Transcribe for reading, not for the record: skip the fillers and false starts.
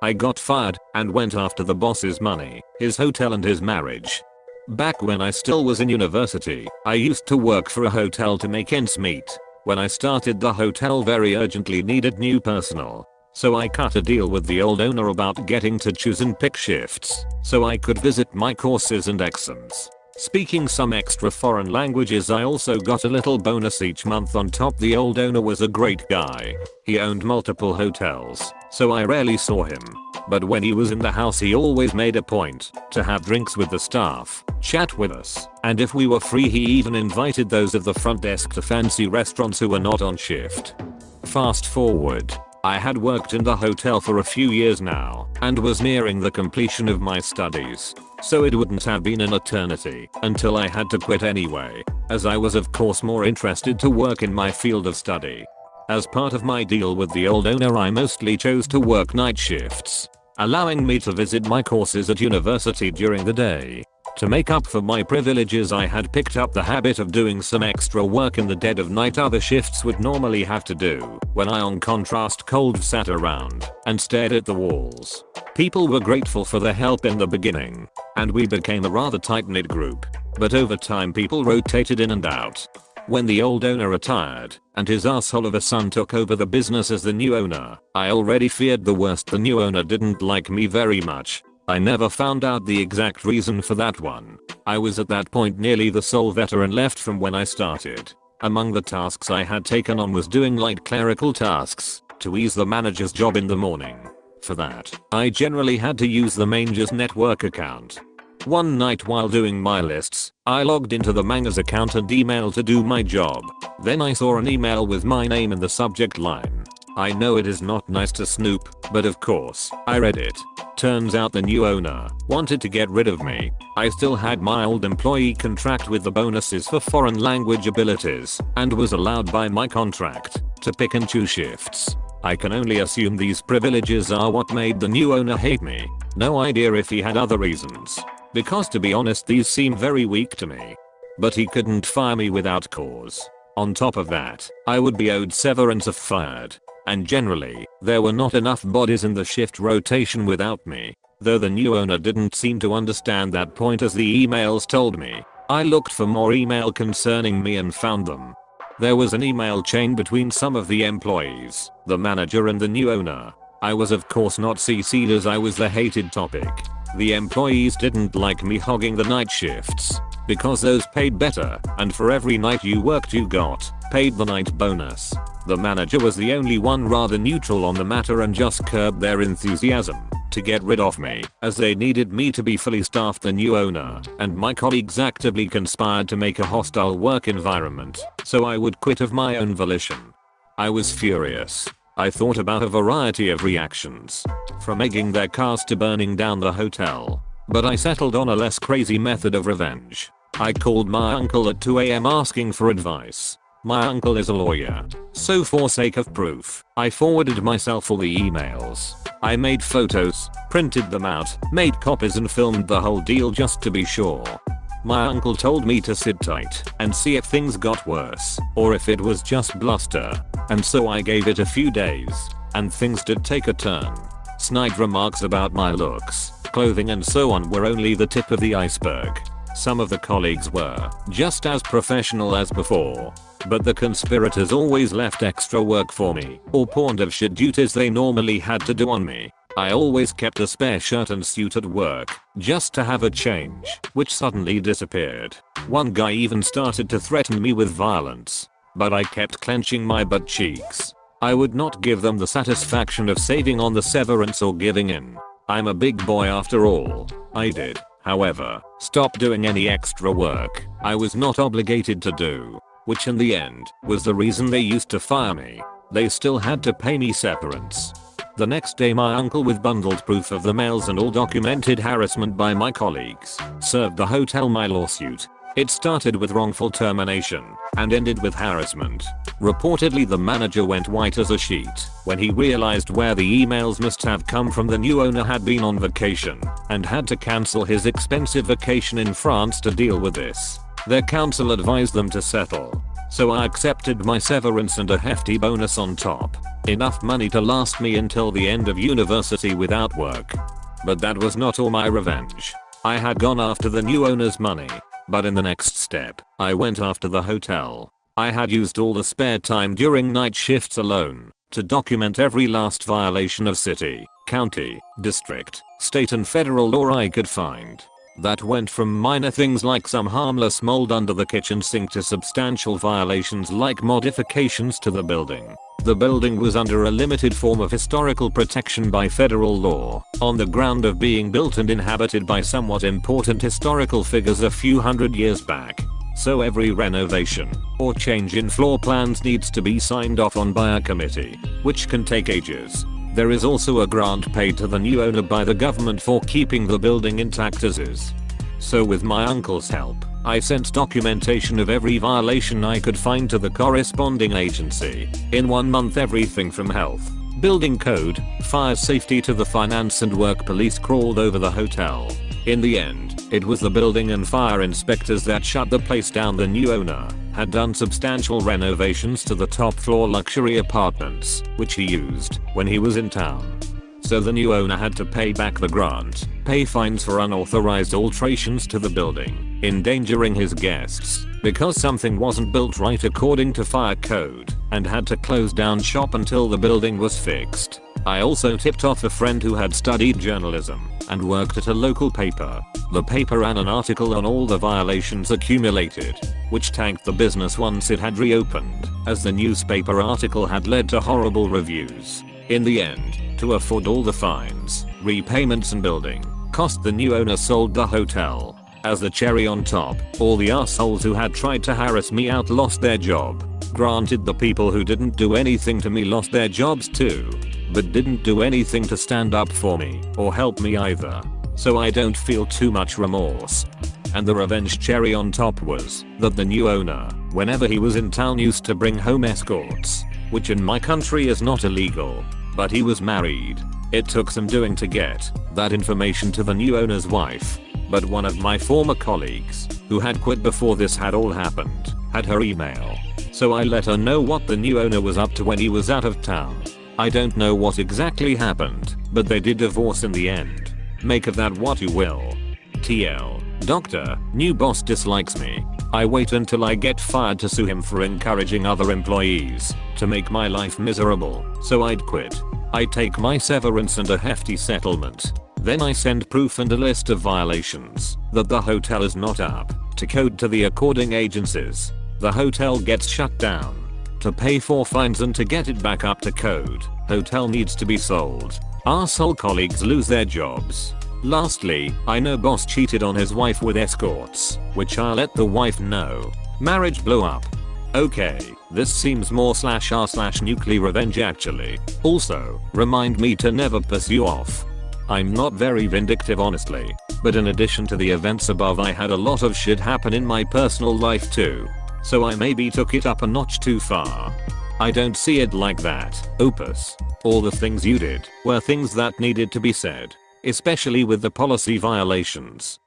I got fired and went after the boss's money, his hotel and his marriage. Back when I still was in university, I used to work for a hotel to make ends meet. When I started, the hotel very urgently needed new personnel. So I cut a deal with the old owner about getting to choose and pick shifts so I could visit my courses and exams. Speaking some extra foreign languages, I also got a little bonus each month on top. The old owner was a great guy. He owned multiple hotels, so I rarely saw him. But when he was in the house, he always made a point to have drinks with the staff, chat with us, and if we were free, he even invited those of the front desk to fancy restaurants who were not on shift. Fast forward. I had worked in the hotel for a few years now and was nearing the completion of my studies, so it wouldn't have been an eternity until I had to quit anyway, as I was of course more interested to work in my field of study. As part of my deal with the old owner, I mostly chose to work night shifts, allowing me to visit my courses at university during the day. To make up for my privileges, I had picked up the habit of doing some extra work in the dead of night other shifts would normally have to do, when I on contrast cold sat around and stared at the walls. People were grateful for the help in the beginning, and we became a rather tight-knit group, but over time people rotated in and out. When the old owner retired and his asshole of a son took over the business as the new owner, I already feared the worst. The new owner didn't like me very much. I never found out the exact reason for that one. I was at that point nearly the sole veteran left from when I started. Among the tasks I had taken on was doing light clerical tasks to ease the manager's job in the morning. For that, I generally had to use the manager's network account. One night while doing my lists, I logged into the manga's account and emailed to do my job. Then I saw an email with my name in the subject line. I know it is not nice to snoop, but of course, I read it. Turns out the new owner wanted to get rid of me. I still had my old employee contract with the bonuses for foreign language abilities and was allowed by my contract to pick and choose shifts. I can only assume these privileges are what made the new owner hate me. No idea if he had other reasons, because to be honest these seem very weak to me. But he couldn't fire me without cause. On top of that, I would be owed severance if fired. And generally, there were not enough bodies in the shift rotation without me, though the new owner didn't seem to understand that point, as the emails told me. I looked for more email concerning me and found them. There was an email chain between some of the employees, the manager and the new owner. I was of course not CC'd as I was the hated topic. The employees didn't like me hogging the night shifts, because those paid better, and for every night you worked you got paid the night bonus. The manager was the only one rather neutral on the matter and just curbed their enthusiasm to get rid of me, as they needed me to be fully staffed. The new owner and my colleagues actively conspired to make a hostile work environment so I would quit of my own volition. I was furious. I thought about a variety of reactions, from egging their cars to burning down the hotel, but I settled on a less crazy method of revenge. I called my uncle at 2 AM asking for advice. My uncle is a lawyer, so for sake of proof, I forwarded myself all the emails. I made photos, printed them out, made copies and filmed the whole deal just to be sure. My uncle told me to sit tight and see if things got worse or if it was just bluster, and so I gave it a few days, and things did take a turn. Snide remarks about my looks, clothing and so on were only the tip of the iceberg. Some of the colleagues were just as professional as before, but the conspirators always left extra work for me or pawned of shit duties they normally had to do on me. I always kept a spare shirt and suit at work just to have a change, which suddenly disappeared. One guy even started to threaten me with violence, but I kept clenching my butt cheeks. I would not give them the satisfaction of saving on the severance or giving in. I'm a big boy after all. I did, however, stop doing any extra work I was not obligated to do, which in the end was the reason they used to fire me. They still had to pay me severance. The next day my uncle, with bundled proof of the mails and all documented harassment by my colleagues, served the hotel my lawsuit. It started with wrongful termination and ended with harassment. Reportedly the manager went white as a sheet when he realized where the emails must have come from. The new owner had been on vacation and had to cancel his expensive vacation in France to deal with this. Their counsel advised them to settle, So I accepted my severance and a hefty bonus on top. Enough money to last me until the end of university without work. But that was not all my revenge. I had gone after the new owner's money. But in the next step, I went after the hotel. I had used all the spare time during night shifts alone to document every last violation of city, county, district, state and federal law I could find. That went from minor things like some harmless mold under the kitchen sink to substantial violations like modifications to the building. The building was under a limited form of historical protection by federal law, on the ground of being built and inhabited by somewhat important historical figures a few hundred years back. So every renovation or change in floor plans needs to be signed off on by a committee, which can take ages. There is also a grant paid to the new owner by the government for keeping the building intact as is. So with my uncle's help, I sent documentation of every violation I could find to the corresponding agency. In 1 month everything from health, building code, fire safety to the finance and work police crawled over the hotel. In the end, it was the building and fire inspectors that shut the place down. The new owner had done substantial renovations to the top floor luxury apartments, which he used when he was in town. So the new owner had to pay back the grant, pay fines for unauthorized alterations to the building, endangering his guests, because something wasn't built right according to fire code, and had to close down shop until the building was fixed. I also tipped off a friend who had studied journalism and worked at a local paper. The paper ran an article on all the violations accumulated, which tanked the business once it had reopened, as the newspaper article had led to horrible reviews. In the end, to afford all the fines, repayments and building cost, the new owner sold the hotel. As the cherry on top, all the assholes who had tried to harass me out lost their job. Granted, the people who didn't do anything to me lost their jobs too, but didn't do anything to stand up for me or help me either. So I don't feel too much remorse. And the revenge cherry on top was that the new owner, whenever he was in town, used to bring home escorts, which in my country is not illegal. But he was married. It took some doing to get that information to the new owner's wife. But one of my former colleagues, who had quit before this had all happened, had her email. So I let her know what the new owner was up to when he was out of town. I don't know what exactly happened, but they did divorce in the end. Make of that what you will. TL. Doctor, new boss dislikes me. I wait until I get fired to sue him for encouraging other employees to make my life miserable, so I'd quit. I take my severance and a hefty settlement. Then I send proof and a list of violations that the hotel is not up to code to the according agencies. The hotel gets shut down. To pay for fines and to get it back up to code, hotel needs to be sold. Arsehole colleagues lose their jobs. Lastly, I know boss cheated on his wife with escorts, which I'll let the wife know. Marriage blew up. Okay, this seems more /r/nuclear revenge actually. Also, remind me to never piss you off. I'm not very vindictive honestly, but in addition to the events above, I had a lot of shit happen in my personal life too. So I maybe took it up a notch too far. I don't see it like that, Opus. All the things you did were things that needed to be said. Especially with the policy violations.